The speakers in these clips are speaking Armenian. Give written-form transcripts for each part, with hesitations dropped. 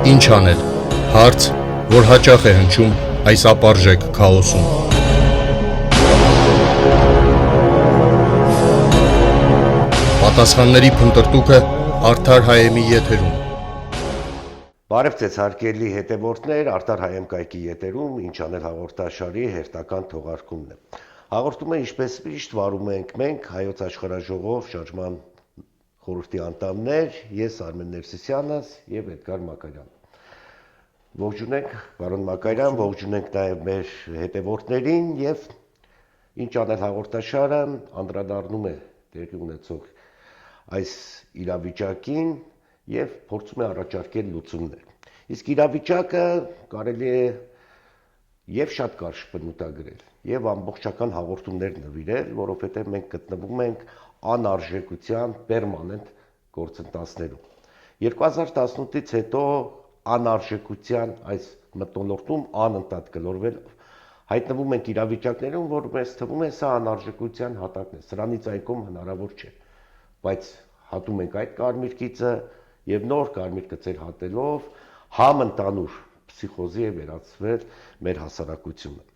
Ինչ անել։ Հարց, որ հաճախ է հնչում այս ապարժեք քաոսում։ Պատասխանների փնտրտուքը Արդար Հայեմի եթերում։ Բարև ձեզ հարգելի հետևորդներ, Արդար Հայեմ կայքի եթերում ինչ անել հաղորդաշարի հերթական թողարկումն է։ Հաղորդումը ինչպես միշտ վարում ենք մենք Հայոց աշխարհաժողով շարժման խորհրդի անդամներ, ես Արմեն Ներսիսյանս եւ Էդգար Մակարյանը։ Ողջունենք պարոն Մակարյան, ողջունենք նաեւ մեր հետևորդներին եւ ինչ անել հաղորդաշարը անդրադառնում է տեղի ունեցող այս իրավիճակին եւ փորձում է առաջարկել լուծումներ։ Իսկ իրավիճակը կարելի է եւ շատ կարճ բնութագրել եւ ամբողջական հաղորդումներ նվիրել, որովհետեւ մենք գտնվում ենք անարժեքության պերմանենտ գործընթացներում։ 2018-ից հետո անարժեքության այս մթնոլորտում անընդհատ գլորվելով հայտնվում ենք իրավիճակներում, որ մեզ թվում է սա անարժեքության հատակն է, սրանից այգում հնարավոր չէ, բայց հատում ենք այդ կարմիր գիծը եւ նոր կարմիր գծեր հատելով համընդհանուր փսիխոզի է վերածվել մեր հասարակությունը։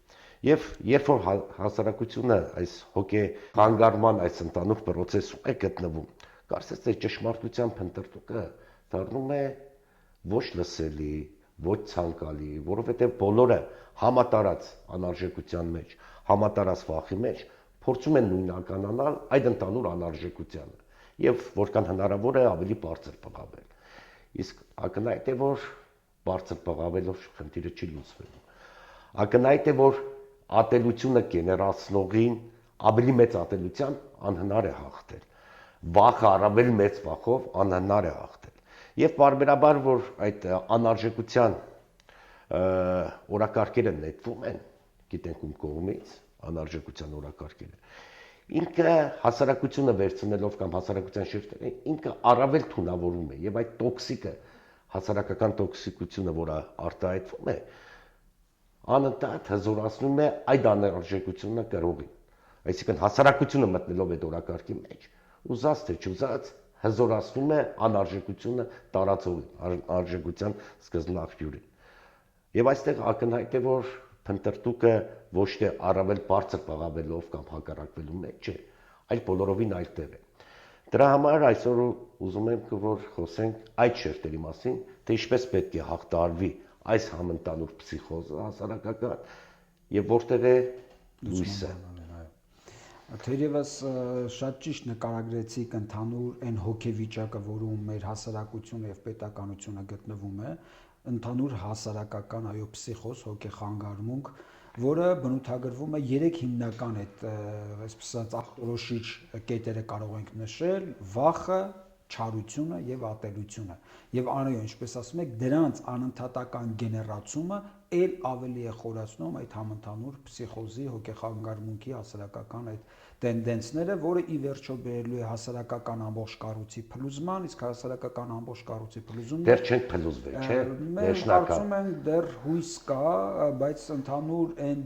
Եվ երբ որ հասարակությունը այս հոգեխանգարման այս ընդհանուր process-ում է գտնվում, կարծես թե ճշմարտության փնտրտուքը դառնում է ոչ լսելի, ոչ ցանկալի, որովհետև բոլորը համատարած անարժեքության մեջ, համատարած վախի մեջ փորձում են նույնականանալ այդ ընդհանուր անարժեքությանը եւ որքան հնարավոր է ավելի բարձր բղավել։ Իսկ ակնհայտ է, որ բարձր բղավելով խնդիրը չի լուծվելու։ Ակնհայտ է, որ ատելությունը գեներացնողին ավելի մեծ ատելության անհնար է հաղթել։ Վախը առավել մեծ վախով անհնար է հաղթել։ Եվ բարբերաբար, որ այդ անարժեքության օրակարգերը նետվում են, գիտենք ում կողմից, անարժեքության օրակարգերը, ինքը հասարակությունը վերցնելով կամ հասարակության շերտերը, ինքը առավել թունավորում է եւ այդ տոքսիկը, հասարակական տոքսիկությունը, որը արտահայտվում է, անընդհատ հզորացնում է այդ անարժեքությունը կրողին։ Այսինքն հասարակությունը մտնելով այդ օրակարգի մեջ, ուզած թե չուզած հզորացնում է անարժեքությունը տարածողին, անարժեքության սկզբնաղբյուրին։ Եվ այստեղ ակնհայտ է, որ փնտրտուքը ոչ թե առավել բարձր բղավելով կամ հակառակվելու մեջ չէ, այլ բոլորովին այլ տեղ է։ Դրա համար այսօր ուզում եմ որ խոսենք այդ շերտերի մասին, թե ինչպես պետք է հաղթահարվի այս համընդհանուր փսիխոզը հասարակական եւ որտեղ է լույսը։ Թերևս շատ ճիշտ նկարագրեցիք ընդհանուր այն հոգեվիճակը, որում մեր հասարակությունը եւ պետականությունը գտնվում է, ընդհանուր հասարակական այո փսիխոզ, հոգեխանգարմունք, որը բնութագրվում է 3 հիմնական այդ այսպես ասած ախտորոշիչ կետերը կարող ենք նշել՝ վախը, չարությունը եւ ատելությունը։ Եվ այո, ինչպես ասում եք, դրանց անընդհատական գեներացումը ել ավելի է խորացնում այդ համընդհանուր փսիխոզի, հոգեխանգարմունքի հասարակական այդ տենդենսները, որը ի վերջո բերելու է հասարակական ամբողջ կառույցի փլուզման, իսկ հասարակական ամբողջ կառույցի փլուզումը դեռ չենք փլուզվել, չէ՞։ Մենք կարծում ենք դեռ հույս կա, բայց ընդհանուր այն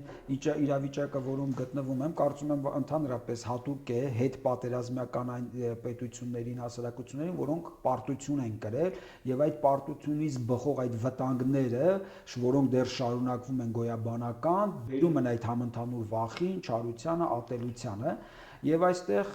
իրավիճակը, որում գտնվում եմ, կարծում եմ ընդհանրապես հատուկ է հետ պատերազմական այն պետություններին, հասարակություններին, որոնք պարտություն են կրել, եւ այդ պարտությունից բխող այդ վտանգները, որոնք դեռ շարունակվում են գոյաբանական, բերում են այդ համընդհանուր վախին, չարությանը, ատելությանը։ Եվ այստեղ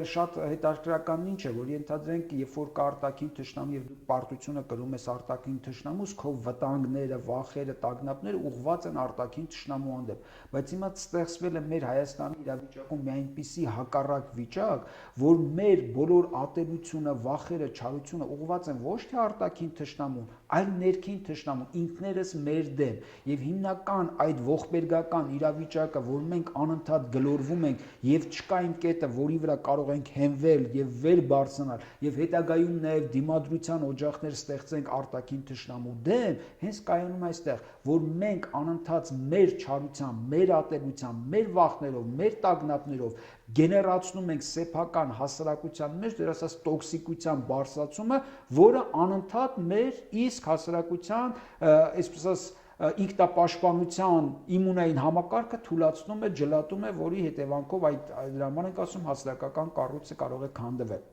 շատ հետաքրքրական ինչ է, որ ենթադրենք, երբ որ կա արտաքին թշնամի եւ դու պարտությունը կրում ես արտաքին թշնամուց, քո վտանգները, վախերը, տագնապները ուղղված են արտաքին թշնամու հանդեպ, բայց հիմա ստեղծվել է մեր Հայաստանի իրավիճակում մի այնպիսի հակառակ վիճակ, որ մեր բոլոր ատելությունը, վախերը, չարությունը ուղղված են ոչ թե արտաքին թշնամուն, այլ ներքին թշնամուն, ինքներս մեր դեմ։ Եվ հիմնական այդ ողբերգական իրավիճակը, որ մենք անընդհատ գլորվում ենք եւ չկա այն կետը, որի վրա կարող ենք հենվել եւ վեր բարձրանալ եւ հետագայում նաեւ դիմադրության օջախներ ստեղծենք արտաքին թշնամու դեմ, հենց կայանում է այստեղ, որ մենք անընդհատ մեր չարությամբ, մեր ատելությամբ, մեր վախներով, մեր տագնապներով գեներացնում ենք սեփական հասարակության մեջ դեր ասած տոքսիկության բարձրացումը, որը անընդհատ մեր իսկ հասարակության, այսպես ասած ինքնապաշտպանության իմունային համակարգը թուլացնում է, ջլատում է, որի հետևանքով այդ դրա համար ենք ասում հասարակական կառույցը կարող է քանդվել։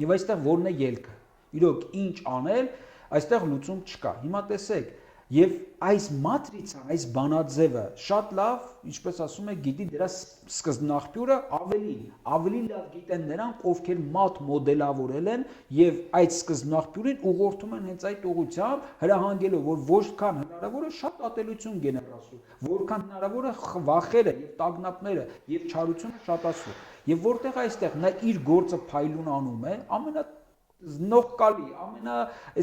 Եվ այստեղ որն է ելքը։ Իրոք ինչ անել, այստեղ լուծում չկա։ Հիմա տեսեք, եւ այս մատրիցան, այս բանաձևը շատ լավ, ինչպես ասում եք, գիտի դրա սկզբնաղբյուրը ավելի լավ գիտեն նրանք, ովքեր մաթ մոդելավորել են եւ այդ սկզբնաղբյուրին ուղղորդում են հենց այդ ուղղությամբ, հրահանգելով, որ որքան հնարավոր է շատ ատելություն գեներացվի, որքան հնարավոր է վախերը եւ տագնապները եւ չարությունը շատացվի։ Եվ որտեղ այստեղ նա իր գործը փայլուն անում է, նողկալի,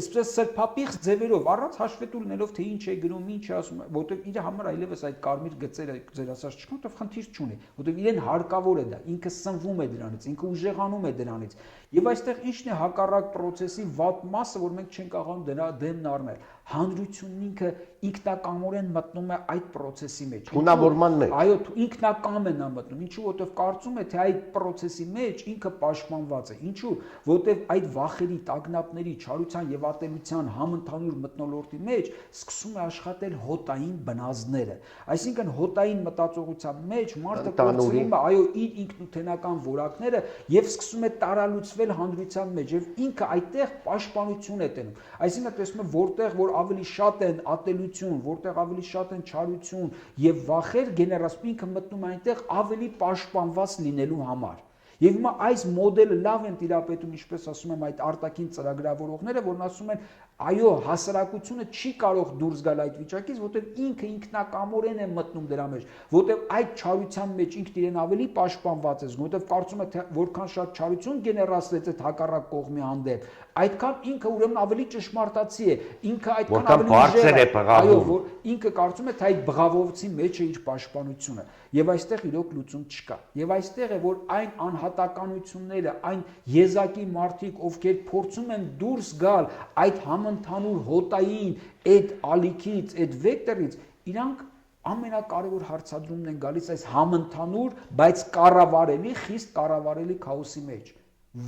այսպես սրբապիղծ ձևերով, առանց հաշվետու լինելով, թե ինչ է գրում, ինչ է ասում, որտեղ իր համար այլևս այդ կարմիր գծերը ձեր ասած չկան, որտեղ խնդիր չունի, որտեղ իրեն հարկավոր է դա, ինքը սնվում է դրանից, ինքը ուժեղանում է դրանից։ Եվ այստեղ ինչն է հակառակ process-ի վատ մասը, որ մենք չենք կարողանում դրա դեմն առնել։ Հանրությունն ինքը ինքնակամորեն մտնում է այդ process-ի մեջ։ Թունավորման մեջ։ Այո, ինքնակամ է նա մտնում։ Ինչու, որտեղ կարծում է, թե այդ process-ի մեջ ինքը պաշտպանված է։ Ինչու, որտեղ այդ վախերի, տագնապների, չարության եւ ատելության համընդհանուր մթնոլորտի մեջ սկսում է աշխատել հոտային բնազդները։ Այսինքն հոտային մտածողության մեջ մարդը կորցնում է, այո, իր ինքնութենական որակները եւ սկսում է տարալուծվել հանրության մեջ եւ ինքը այդտեղ պաշտպանություն է տենում։ Այսինքն տեսնում եք, որտեղ որ ավելի շատ են ատելություն, որտեղ ավելի շատ են չարություն եւ վախեր գեներացվում, ինքը մտնում այնտեղ ավելի պաշտպանված լինելու համար։ Եվ հիմա այս մոդելը լավ են տիրապետում, ինչպես ասում եմ, այդ արտաքին ծրագրավորողները, որն ասում են, այո, հասարակությունը չի կարող դուրս գալ այդ վիճակից, որտեղ ինքը ինքնակամորեն է մտնում դրա մեջ, որտեղ այդ չարության մեջ ինքն իրեն ավելի պաշտպանված է, որտեղ կարծում է, թե որքան շատ չարություն գեներացրեց այդ հակառակ կողմի հանդեպ, այդքան ինքը ուրեմն ավելի ճշմարտացի է, ինքը այդքան ավելի բարձր է բղավում, այո, որ ինքը կարծում է, թե այդ բղավողցի մեջ է իր պաշտպանությունը, եւ այստեղ իրոք լուծում չկա, եւ այստեղ է, որ այն անհատականությունները, այն եզակի մարդիկ, ովքեր փորձում են դուրս գալ այդ համընդհանուր հոտային այդ ալիքից, այդ վեկտորից, իրանք ամենակարևոր հարցադրումն են գալիս այս համընդհանուր, բայց կառավարելի, խիստ կառավարելի քաոսի մեջ,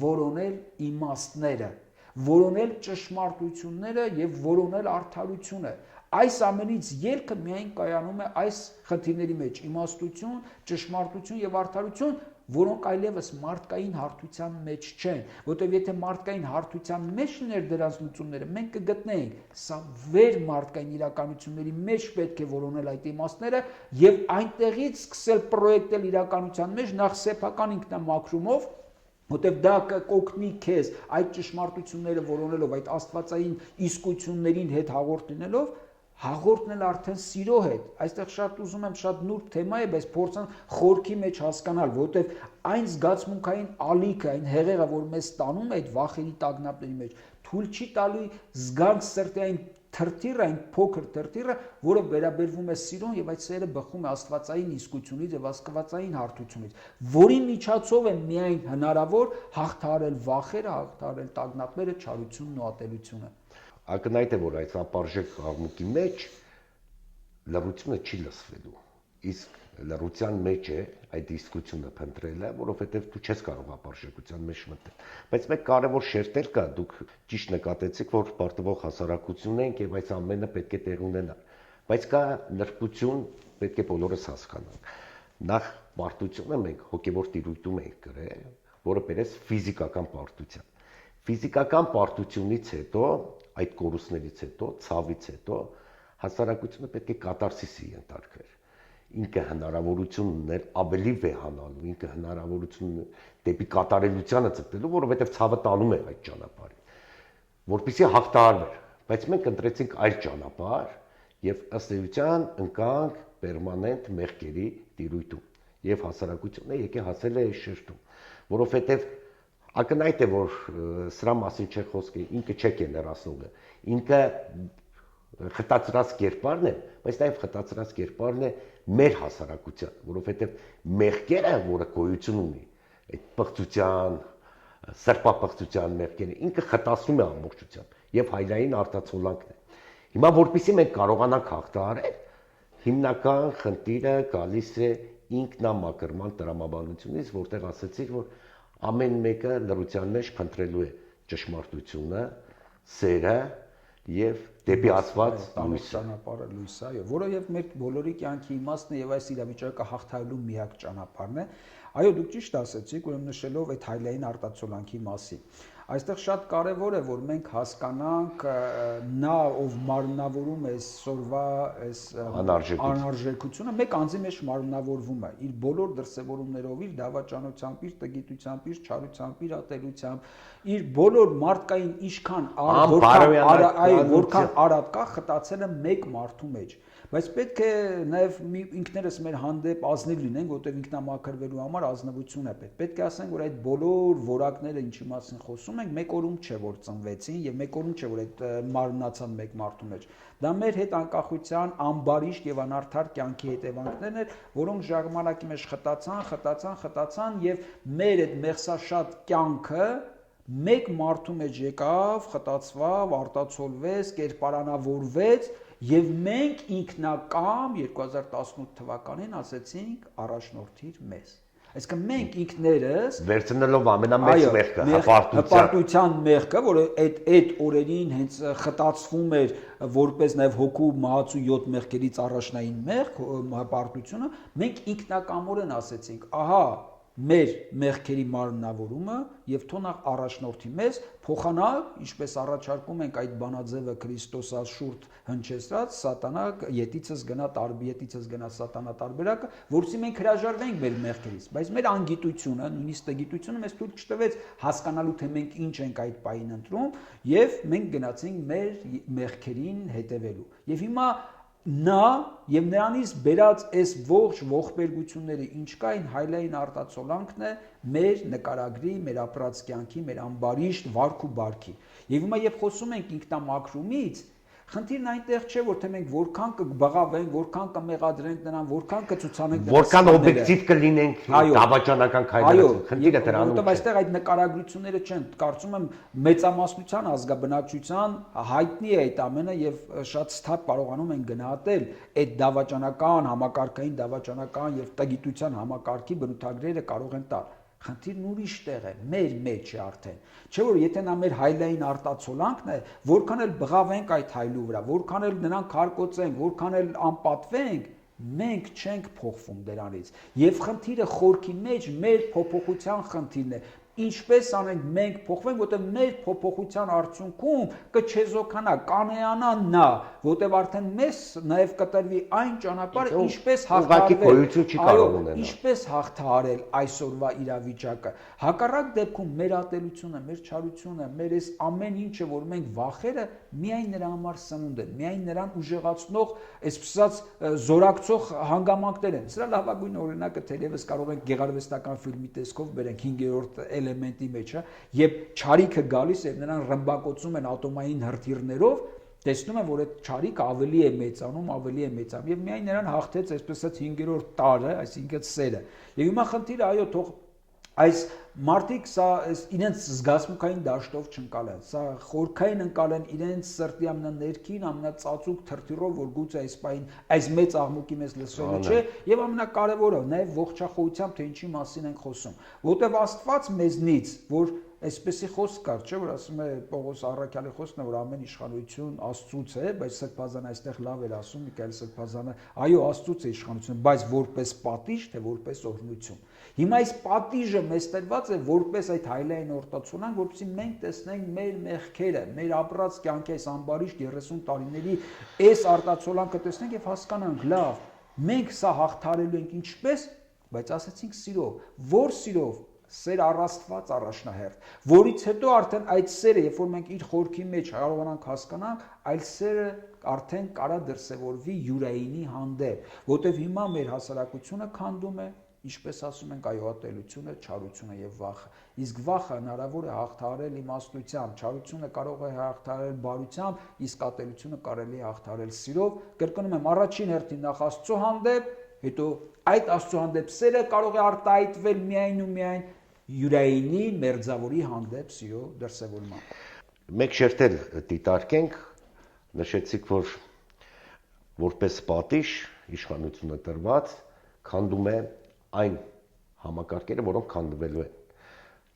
որոնել իմաստները, որոնել ճշմարտությունները եւ որոնել արդարությունը։ Այս ամենից ելքը միայն կայանում է այս խնդիրների մեջ՝ իմաստություն, ճշմարտություն եւ արդարություն, որոնք այլևս մարդկային հարթության մեջ չեն, որտեղ եթե մարդկային հարթության մեջ լիներ դրանց լուծումները, մենք կգտնեինք, սա վեր մարդկային իրականությունների մեջ պետք է որոնել այդ իմաստները եւ այնտեղից սկսել պրոյեկտել իրականության մեջ նախ սեփական ինքնամաքրումով, որտեղ դա կօգնի քեզ այդ ճշմարտությունները որոնելով, այդ աստվածային իսկություններին հետ հաղորդ լինելով, հաղորդնել արդեն սիրո հետ։ Այստեղ շատ ուզում եմ, շատ նուրբ թեմա է, բայց փորձեմ խորքի մեջ հասկանալ, որովհետև այն զգացմունքային ալիքը, այն հեղեղը, որ մեզ տանում է այդ վախերի տագնապների մեջ, թույլ չի տալու զգանք սրտի այն թրթիռը, այն փոքր թրթիռը, որը վերաբերվում է սիրուն եւ այդ սերը բխում է աստվածային իսկությունից եւ աստվածային հարթությունից, որի միջոցով է միայն հնարավոր հաղթահարել վախերը, հաղթահարել տագնապները, չարությունն ու ատելությունը։ Ակնհայտ է, որ այդ ապարժեք աղմուկի մեջ լռությունը չի լսվելու, իսկ լռության մեջ է այդ իսկությունը փնտրելը, որովհետև դու չես կարող ապարժեքության մեջ մտնել։ Բայց մեկ կարևոր շերտեր կա, դուք ճիշտ նկատեցիք, որ պարտվող հասարակություն ենք եւ այս ամենը պետք է տեղ ունենա։ Բայց կա նրբություն, պետք է բոլորս հասկանանք։ Նախ պարտությունը մենք հոգեվոր տիրույթում ենք գրել, որը բերես ֆիզիկական պարտության։ Ֆիզիկական պարտությունից հետո, այդ կորուստներից հետո, ցավից հետո հասարակությունը պետք է կատարսիսի ենթարկվեր։ Ինքը հնարավորություն ուներ ավելի վեհանալու, ինքը հնարավորություն դեպի կատարելությանը ցտելու, որովհետև ցավը տանում է այդ ճանապարհին, որպեսզի հաղթահարվեր, բայց մենք ընտրեցինք այլ ճանապարհ եւ ըստ էության ընկանք պերմանենտ մեղքերի տիրույթում եւ հասարակությունը եկե հասել է այս շերտում, որովհետև ակնհայտ է, որ սրա մասին չէ խոսքը, ինքը չէ գեներացնողը, ինքը խտացրած կերպարն է, բայց նաև խտացրած կերպարն է մեր հասարակության, որովհետև մեղքերը, որը գոյություն ունի, այդ պղծության, սրբապղծության մեղքերը, ինքը խտացնում է ամբողջությամբ եւ հայրային արտացոլանքն է։ Հիմա որpիսի մենք կարողանանք հաղթահարել, հիմնական խնդիրը գալիս է ինքնամակրման տրամաբանությունից, որտեղ ասացիք, որ ամեն մեկը լռության մեջ փնտրելու է ճշմարտությունը, սերը եւ դեպի Աստված ճանապարհը լույսը, այո, որը եւ մեր բոլորի կյանքի իմաստն է եւ այս իրավիճակը հաղթահարելու միակ ճանապարհն է։ Այո, դուք ճիշտ ասացիք, ուրեմն նշելով այդ հայլային արտացոլանքի մասին։ Այստեղ շատ կարևոր է, որ մենք հասկանանք նա, ով մարմնավորում է այսօրվա այս անարժեքությունը, մեկ անձի մեջ մարմնավորվում է իր բոլոր դրսևորումներով, իր դավաճանությամբ, իր տգիտությամբ, իր չարությամբ, իր ատելությամբ, իր բոլոր մարդկային ինչքան որքան արատ կա, խտացել է մեկ մարդու մեջ։ Բայց պետք է նաև ինքներս մեր հանդեպ ազնիվ լինենք, որտեղ ինքնամաքրվելու համար ազնվություն է պետք։ Պետք է ասենք, որ այդ բոլոր որակները, ինչի մասին խոսում ենք, մեկ օրում չէ որ ծնվեցին եւ մեկ օրում չէ որ այդ մարմնացան մեկ մարդու մեջ։ Դա մեր հետ անկախության ամբարիշտ եւ անարդար կյանքի հետևանքներն են, որոնք ժամանակի մեջ խտացան եւ մեր այդ մեղսաշատ կյանքը մեկ մարդու մեջ եկավ, խտացավ, արտացոլվեց, կերպարանավորվեց եւ մենք ինքնակամ 2018 թվականին ասեցինք առաջնորդիր մեզ։ Այսինքն մենք ինքներս վերցնելով ամենամեծ մեղքը, հպարտության մեղքը, որը այդ օրերին հենց խտացվում էր որպես նաև հոգու մահացու 7 մեղքերից առաջնային մեղք, հպարտությունը, մենք ինքնակամորեն ասեցինք, ահա մեր մեղքերի մարմնավորումը եւ թողնախ առաջնորդի մեզ փոխանալ, ինչպես առաջարկում ենք այդ բանաձևը Քրիստոսաշուրթ հնչեցրած, սատանա ետիցս գնա սատանա տարբերակը, որովհետեւ մենք հրաժարվենք մեր մեղքերից, բայց մեր անգիտությունը, նույնիսկ տգիտությունը մեզ թույլ չտվեց հասկանալու թե մենք ինչ ենք այդ պահին ընտրում եւ մենք գնացինք մեր մեղքերին հետևելու։ Եվ հիմա նա եւ նրանից բերած այս ողջ ողբերգությունները ինչ կա այն հայլային արտացոլանքն է մեր նկարագրի, մեր ապրած կյանքի, մեր ամբարիշտ վարք ու բարքի։ Եվ հիմա երբ խոսում ենք ինքնամաքրումից, խնդիրն այնտեղ չէ, որ թե մենք որքան կբղավենք, որքան կմեղադրենք նրան, որքան կցուցանենք որքան օբյեկտիվ կլինենք դավաճանական քայլերով, խնդիրը դրանում է։ Որովհետև այստեղ այդ նկարագրությունները չեն, կարծում եմ մեծամասնության ազգաբնակչության հայտնի է այդ ամենը եւ շատ սթափ կարողանում են գնահատել այդ դավաճանական, համակարգային դավաճանական եւ տգիտության համակարգի բնութագրերը կարող են տալ։ Խնդիրն ուրիշ տեղ է, մեր մեջ է արդեն։ Չէ՞ որ եթե նա մեր հայլային արտացոլանքն է, որքան էլ բղավենք այդ հայլու վրա, որքան էլ նրան քարկոծենք, որքան էլ անպատվենք, մենք չենք փոխվում դրանից։ Եւ խնդիրը խորքի մեջ մեր փոփոխության խնդիրն է։ Ինչպես անենք մենք փոխվենք, որտեղ մեր փոփոխության արդյունքում կչեզոքանա, կանեանա նա, որտեղ արդեն մեզ նաև կտրվի այն ճանապարհը, ինչպես հաղթահարել, ինչպես հաղթահարել այսօրվա իրավիճակը։ Հակառակ դեպքում մեր ատելությունը, մեր չարությունը, մեր այս ամեն ինչը, որ մենք վախերը, միայն նրա համար սնունդ են, միայն նրան ուժեղացնող, այսպես ասած, զորակցող հանգամանքներ են։ Սրա լավագույն օրինակը թերևս կարող ենք գեղարվեստական ֆիլմի տեսքով բերենք 5-րդ էլեմենտի մեջը, երբ չարիքը գալիս է, նրան ռմբակոծում են ատոմային հրթիռներով, տեսնում են, որ այդ չարիքը ավելի է մեծանում եւ միայն նրան հաղթեց այսպես ասած 5-րդ տարը, այսինքն սերը։ Եվ հիմա խնդիրը, այո, թող այս մարդիկ սա իրենց զգացմունքային դաշտով չընկալեն, սա խորքային ընկալեն իրենց սրտի ամենաներքին, ամենածածուկ թրթիռով, որ գուցե այս պահին այս մեծ աղմուկի մեզ լսողը չէ, եւ ամենակարևորը նաեւ ողջախոհությամբ, թե ինչի մասին ենք խոսում, որտեւ Աստված մեզնից, որ այսպեսի խոսք կար, չէ՞ որ ասում է Պողոս Առաքյալի խոսքն է, որ ամեն իշխանություն Աստծուց է, բայց Սրբազանը այստեղ լավ էր ասում, Միքայել Սրբազանը, այո, Աստծուց է իշխանությունը, բայց որպես պատիժ, թե որպես օրհնություն։ Հիմա այս պատիժը մեզ տրված է որպես այդ հայլային արտացոլանք, որպեսզի մենք տեսնենք մեր մեղքերը, մեր ապրած կյանքի այս ամբարիշտ 30 տարիների այս արտացոլանքը տեսնենք եւ հասկանանք, լավ, մենք սա հաղթարելու ենք ինչպես, բայց ասացինք սիրով, որ սիրով սեր առաստված առաջնահերթ, որից հետո արդեն այդ սերը, երբ որ մենք իր խորքի մեջ կարողանանք հասկանանք, այլ սերը արդեն կարա դրսևորվի յուրայինի հանդեպ, որտեվ հիմա մեր հասարակությունը քանդում է, ինչպես ասում ենք, այո, ատելությունը, չարությունը եւ վախը։ Իսկ վախը հնարավոր է հաղթահարել իմաստությամբ, չարությունը կարող է հաղթահարել բարությամբ, իսկ ատելությունը կարելի է հաղթահարել սիրով։ Կրկնում եմ, առաջին հերթին նախ Աստծո հանդեպ, հետո այդ Աստծո հանդեպ սերը կարող է արտահայտվել միայն ու միայն յուրայինի մերձավորի հանդեպ սիրո դրսևորմամբ։ Մեկ շերտել դիտարկենք, նշեցիք, որ որպես պատիժ իշխանությունը տրված քանդում է այն համակարգերը, որոնք քանդվելու են։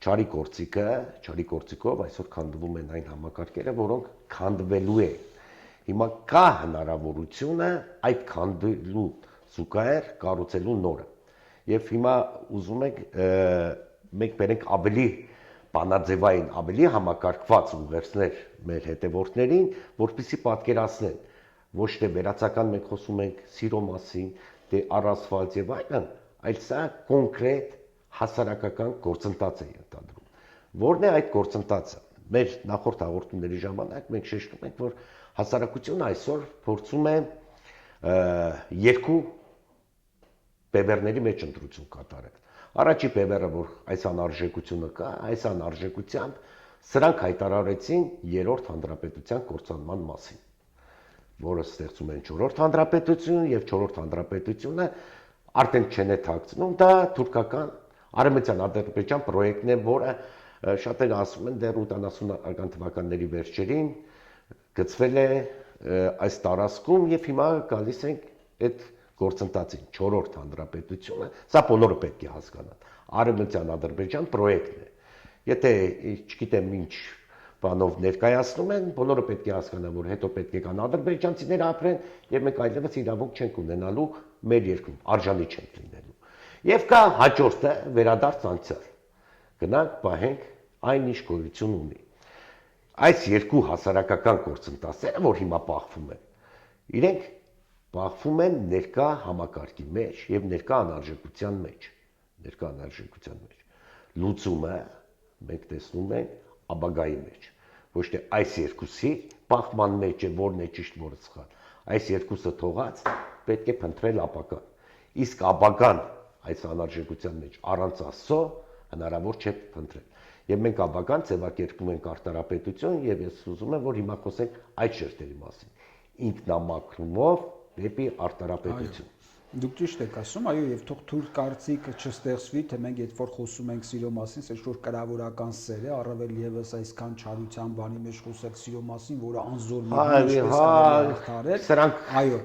Չարի գործիքով այսօր քանդվում են այն համակարգերը, որոնք քանդվելու են։ Հիմա կա հնարավորությունը այդ քանդվելու զուգահեռ կառուցելու նորը։ Եվ հիմա ուզում ենք մենք բերենք ավելի բանաձևային ավելի համակարգված ուղերձներ մեր հետևորդներին, որպեսզի պատկերացնեն, ոչ թե վերացական մենք խոսում ենք սիրո մասին, դե առասված եւ այլն, այլ սա կոնկրետ հասարակական գործընթաց է ենթադրում։ Որն է այդ գործընթացը։ Մեր նախորդ հաղորդումների ժամանակ մենք շեշտում ենք, որ հասարակությունը այսօր փորձում է երկու բևեռների մեջ ընտրություն կատարել։ Առաջի բևեռը, որ այս անարժեքությունը կա, այս անարժեքությամբ սրանք հայտարարեցին երրորդ հանրապետության կործանման մասին, որը ստեղծում են չորրորդ հանրապետություն եւ չորրորդ հանրապետությունը արդեն չեն է թաքցնում, դա թուրքական արևմտյան Ադրբեջան պրոյեկտն է, որը շատերը ասում են դեռ 80-ական թվականների վերջերին գծվել է այս տարածքում եւ հիմա գալիս ենք այդ գործընթացին չորրորդ հանրապետությունը, սա բոլորը պետք է հասկանան։ Արևմտյան Ադրբեջան պրոյեկտն է։ Եթե չգիտեմ ինչ բանով ներկայացնում են, բոլորը պետք է հասկանան, որ հետո պետք է կան ադրբեջանցիներ ապրեն եւ մենք այլևս իրավունք չենք ունենալու մեր երկրում, արժանի չենք լինելու։ Եվ կա հաջորդը վերադարձ անցյալ։ Գնանք պահենք այն ինչ գոյություն ունի։ Այս երկու հասարակական գործընթացները, որ հիմա բախվում են, իրենք բախվում են ներկա համակարգի մեջ եւ ներկա անարժեքության մեջ, լուծումը մենք տեսնում ենք ապագայի մեջ, ոչ թե այս երկուսի բախման մեջ է, որն է ճիշտ, որը սխալ, այս երկուսը թողած պետք է փնտրել ապագան, իսկ ապագան այս անարժեքության մեջ առանց Աստծո հնարավոր չէ փնտրել, եւ մենք ապագան ձևակերպում ենք արտարապետություն եւ ես ուզում եմ, որ հիմա խոսենք այդ շերտերի մասին, ինքնամաքրումով դեպի արտարապետություն։ Դուք ճիշտ եք ասում, այո, եւ թող թուրք կարծիքը չստեղծվի, թե մենք երբ որ խոսում ենք սիրո մասին, այս որ կրավորական սեր է, առավել եւս այսքան չարության բանի մեջ խոսել սիրո մասին, որը անզոր մի սրանք այո,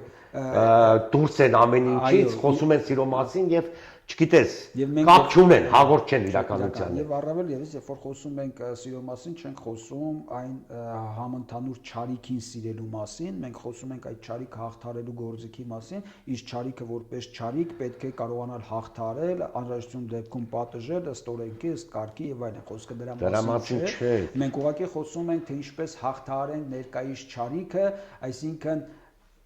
դուրս են ամեն ինչից, խոսում են սիրո մասին եւ չգիտես, կապ չունեն, հաղորդ չեն իրականության։ Եվ առավել եւս, երբ որ խոսում ենք սիրո մասին, չենք խոսում այն համընդհանուր չարիքին սիրելու մասին, մենք խոսում ենք այդ չարիքը հաղթարելու գործիքի մասին, իսկ չարիքը որպես չարիք պետք է կարողանալ հաղթարել, անհրաժեշտություն դեպքում պատժել, ըստ օրենքի, ըստ կարգի եւ այլն, խոսքը դրա մասին չէ։ Մենք ուղղակի խոսում ենք, թե ինչպես հաղթահարենք ներկայիս չարիքը, այսինքն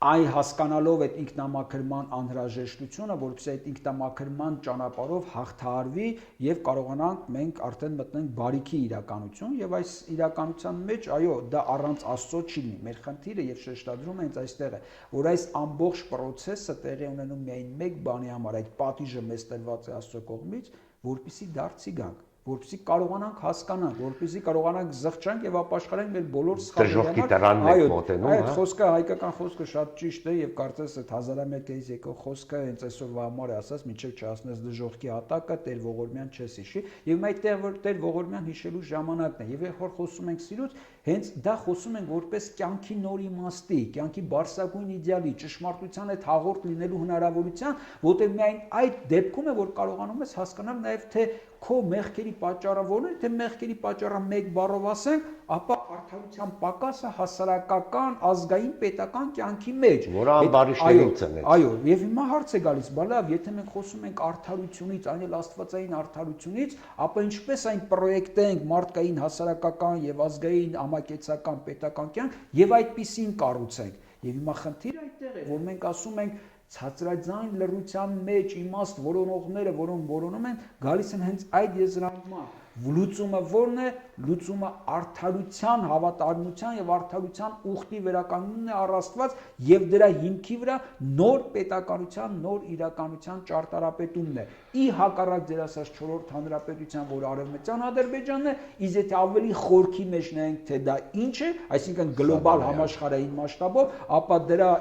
այ հասկանալով այդ ինքնամաքրման անհրաժեշտությունը, որովհետեւ այդ ինքնամաքրման ճանապարհով հաղթահարվի եւ կարողանանք մենք արդեն մտնենք բարիքի իրականություն եւ այս իրականության մեջ, այո, դա առանց Աստծո չի լինի։ Մեր խնդիրը եւ շեշտադրումը հենց այստեղ է, որ այս ամբողջ process-ը տեղի ունենում միայն մեկ բանի համար, այդ պատիժը մեզ տրված է Աստծո կողմից, որպեսզի դարձի գանք, որպեսզի կարողանանք հասկանալ, որպեսզի կարողանանք զղջանք եւ ապաշխարենք մեր բոլոր սխալները։ Այդ խոսքը հայկական խոսքը շատ ճիշտ է եւ կարծես այդ հազարամյակներից եկող խոսքը հենց այսօրվա համար է ասած, մինչեւ չհասնես դժողքի հատակը Տեր Ողորմյան չես հիշի եւ այդտեղ որ Տեր Ողորմյան հիշելու ժամանակն է եւ երբ որ խոսում ենք սիրուց, հենց դա խոսում ենք որպես կյանքի նոր իմաստի, կյանքի բարձրագույն իդեալի, ճշմարտության հետ հաղորդ լինելու հնարավորության, որտեղ միայն այդ դեպքում է որ կարողանում ես հասկանալ նաեւ թե քո մեղքերի պատճառը որն է, թե մեղքերի պատճառը մեկ բառով ասենք, ապա արդարության պակասը հասարակական, ազգային, պետական կյանքի մեջ, որը ամբարիշներից են։ Այո, եւ հիմա հարց է գալիս, բա լավ, եթե մենք խոսում ենք արդարությունից, այն էլ աստվածային արդարությունից, ապա ինչպես այն պրոյեկտենք մարդկային, հասարակական եւ ազգային, համակեցական, պետական կյանք եւ այդպիսին կառուցենք։ Եվ հիմա խնդիրը այդտեղ է, որ մենք ասում ենք ցածրաձայն լռության մեջ իմաստ որոնողները, որոնք որոնում են, գալիս են հենց այդ եզրանկման։ Լուծումը ո՞րն է։ Լուծումը արդարության, հավատարմության եւ արդարության ուխտի վերականգնումն է առ Աստված եւ դրա հիմքի վրա նոր պետականության, նոր իրականության ճարտարապետումն է։ Ի հակառակ ձեր ասած 4-րդ հանրապետության, որ արևմտյան Ադրբեջանն է, իսկ եթե ավելի խորքի մեջ նայենք, թե դա ինչ է, այսինքն գլոբալ համաշխարհային մասշտաբով, ապա դրա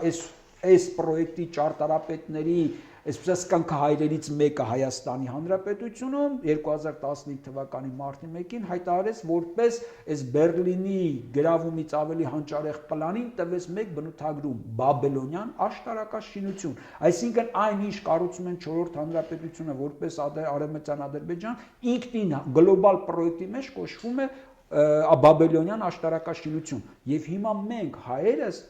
այս պրոյեկտի ճարտարապետների այսպես կյանքահայրերից մեկը Հայաստանի Հանրապետությունում 2015 թվականի մարտի 1-ին հայտարարեց որպես այս Բերլինի գրավումից ավելի հանճարեղ պլանին տվեց մեկ բնութագրում՝ Բաբելոնյան աշտարակաշինություն, այսինքն այն ինչ կառուցում են 4-րդ Հանրապետությունը որպես արևմտյան Ադրբեջան, ինքնին գլոբալ պրոյեկտի մեջ կոչվում է Բաբելոնյան աշտարակաշինություն, եւ հիմա մենք հայերս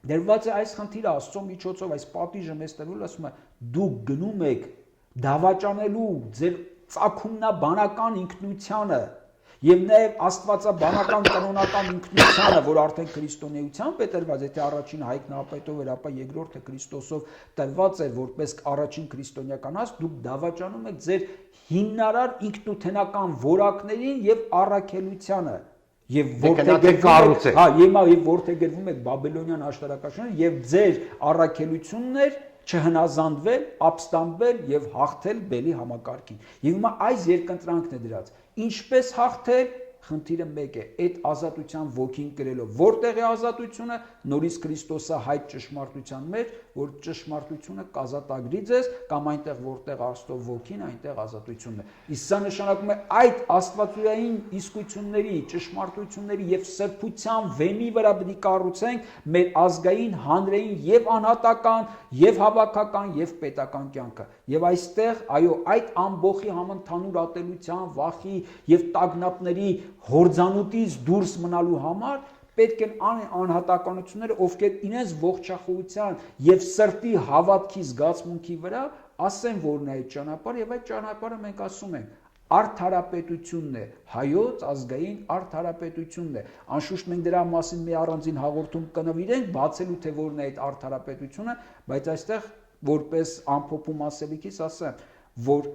դերված է այս խնդիրը Աստծո միջոցով, այս պատիժը մեզ տրվել, ասում է դուք գնում եք դավաճանելու ձեր ծագումնաբանական ինքնությանը Եվ նաև աստվածաբանական կանոնական ինքնությանը, որ արդեն քրիստոնեությամբ է տրված, եթե առաջին Հայկ Նահապետով էր, ապա երկրորդը Քրիստոսով տրված էր որպես առաջին քրիստոնեական հաստ, դուք դավաճանում եք ձեր հիմնարար ինքնութենական որակներին եւ առաքելությանը։ Եվ որդեգրվում եք Բաբելոնյան աշտարակաշրջանը եւ ձեր առաքելությունն էր չհնազանդվել, ապստամբել եւ հաղթել բելի համակարգին։ Եվ հիմա այս երկընտրանքն է դրած։ Ինչպես հաղթել, խնդիրը մեկ է, այդ ազատության ոգին կրելով։ Որտեղ է ազատությունը, նորից Քրիստոսը հայտ ճշմարտության մեջ, որ ճշմարտությունը կազատագրի ձեզ, կամ այնտեղ որտեղ Աստծո ոգին, այնտեղ ազատությունն է։ Իսկ սա նշանակում է այդ աստվածուրային իսկությունների, ճշմարտությունների եւ սրբության վեմի վրա պետք է կառուցենք մեր ազգային, հանրային եւ անհատական, եւ հավաքական, եւ պետական կյանքը։ Եվ այստեղ, այո, այդ ամբողջի համընդհանուր ատելության, վախի եւ տագնապների հորձանուտից դուրս մնալու համար պետք են անհատականությունները, ովքեր իրենց ողջախոհության եւ սրտի հավատքի զգացմունքի վրա ասեն, որն է այդ ճանապարհը, եւ այդ ճանապարհը մենք ասում ենք արդարապետությունն է, հայոց ազգային արդարապետությունն է։ Անշուշտ մենք դրա մասին մի առանձին հաղորդում կնվիրենք, բացելու թե որն է այդ արդարապետությունը, բայց այստեղ որպես ամփոփում ասելիքից ասեմ, որ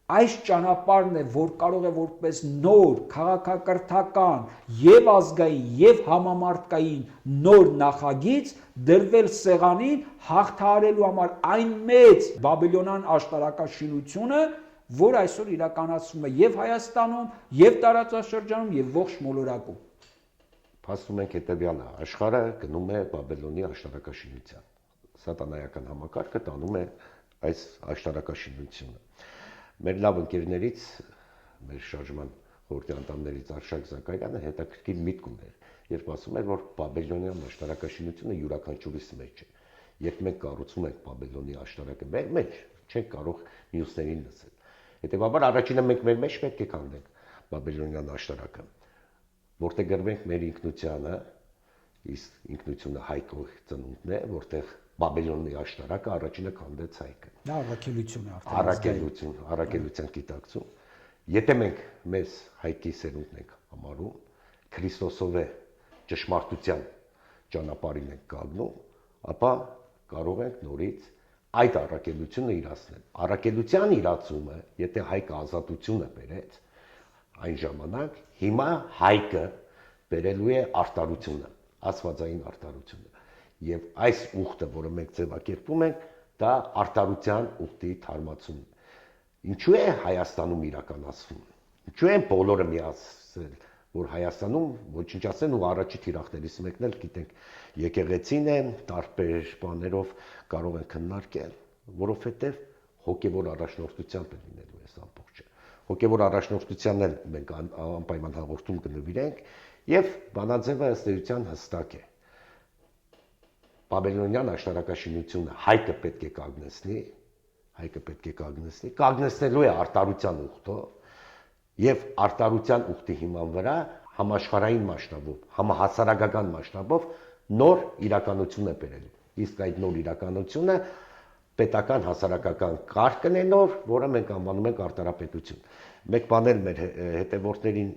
այս ճանապարհն է, որ կարող է որպես նոր քաղաքակրթական եւ ազգային եւ համամարտկային նոր նախագիծ դրվել սեղանին հաղթահարելու համար այն մեծ բաբելոնյան աշտարակաշինությունը, որ այսօր իրականացվում է եւ Հայաստանում, եւ տարածաշրջանում, եւ ողջ մոլորակում։ Փաստում ենք հետեւյալը, աշխարհը գնում է Բաբելոնի աշտարակաշինության։ Սատանայական համակարգը տանում է այս աշտարակաշինությունը։ Մեր լավ ընկերներից, մեր շարժման խորհրդի անդամներից Արշակ Զաքարյանը հետաքրքիր միտք ուներ, երբ ասում էր, որ Բաբելոնյան աշտարակաշինությունը յուրաքանչյուրիս մեջ է։ Երբ մենք կառուցում ենք Բաբելոնի աշտարակը մեր մեջ, չենք կարող մյուսներին լսել։ Հետևաբար առաջինը մենք մեր մեջ պետք է կանգնենք Բաբելոնյան աշտարակը, որտեղ գրվենք մեր ինքնությանը, իսկ ինքնությունը հայկող ծնունդն է, որտեղ Բաբելոնի աշտարակը առաջինը կանգնեց հայկը։ Դա առաքելություն է արդեն։ Առաքելության գիտակցում։ Եթե մենք մեզ հայկի սերունդն ենք համարում, Քրիստոսով է ճշմարտության ճանապարհին ենք կանգնում, ապա կարող ենք նորից այդ առաքելությունը իրացնել։ Առաքելության իրացումը, եթե հայկը ազատությունը բերեց, այն ժամանակ հիմա հայկը բերելու է արտարությունը, աստվածային արտարությունը։ Եվ այս ուխտը, որը մենք ձևակերպում ենք, դա արտարության ուխտի թարմացումն է։ Ինչու է Հայաստանում իրականացվում։ Ինչու են բոլորը միացել, որ Հայաստանում ոչնչացնեն ու առաջի թիրախներից մեկն էլ գիտենք, եկեղեցին է, տարբեր բաներով կարող են քննարկել, որովհետև հոգևոր առաջնորդությամբ է լինելու այս ամբողջը։ Հոգևոր առաջնորդությանն էլ մենք անպայման հաղորդում կնվիրենք, եւ բանաձևը ըստ էության հստակ է։ Բաբելոնյան աշտարակաշինությունը հայկը պետք է կանգնեցնի, կանգնեցնելու է արտարության ուխտով եւ արտարության ուխտի հիման վրա համաշխարհային մասշտաբով, համահասարակական մասշտաբով նոր իրականություն է բերելու։ Իսկ այդ նոր իրականությունը պետական հասարակական կարգն է նոր, որը մենք անվանում ենք արտարապետություն։ Մեկ բան էլ մեր հետևորդներին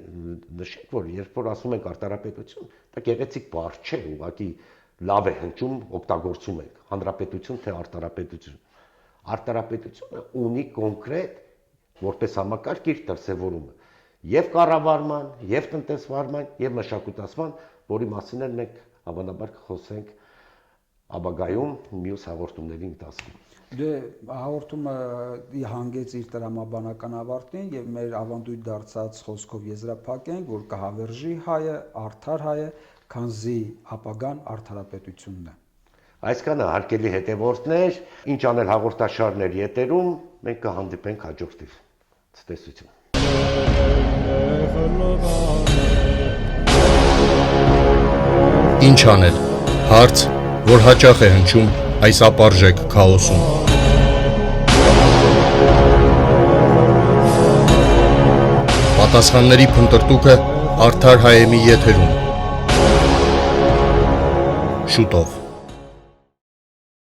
նշենք, որ երբ որ ասում ենք արտարապետություն, դա գեղեցիկ բառ չէ, ուղղակի լավ է հնչում, օգտագործում ենք, հանրապետություն թե արտարապետություն։ Արտարապետությունը ունի կոնկրետ որպես համակարգ իր դրսևորումը եւ կառավարման, եւ տնտեսվարման, եւ մշակութացման, որի մասին էլ մենք հավանաբար կխոսենք ապագայում մյուս հաղորդումների ընթացքում։ Դե հաղորդումը հանգեց իր տրամաբանական ավարտին եւ մեր ավանդույթ դարձած խոսքով եզրափակենք, որ կհավերժի հայը, արդար հայը, քանզի ապագան արդարապետությունն է։ Այսքանը հարգելի հետևորդներ, ինչ անել հաղորդաշարներ ետերում, մենք կհանդիպենք հաջորդիվ։ Ցտեսություն։ Ինչ անել։ Հարց, որ հաճախ է հնչում այս ապարժեք քաոսում։ Պատասխանների փնտրտուքը Արդար Հայեմի եթերում։ Շուտով։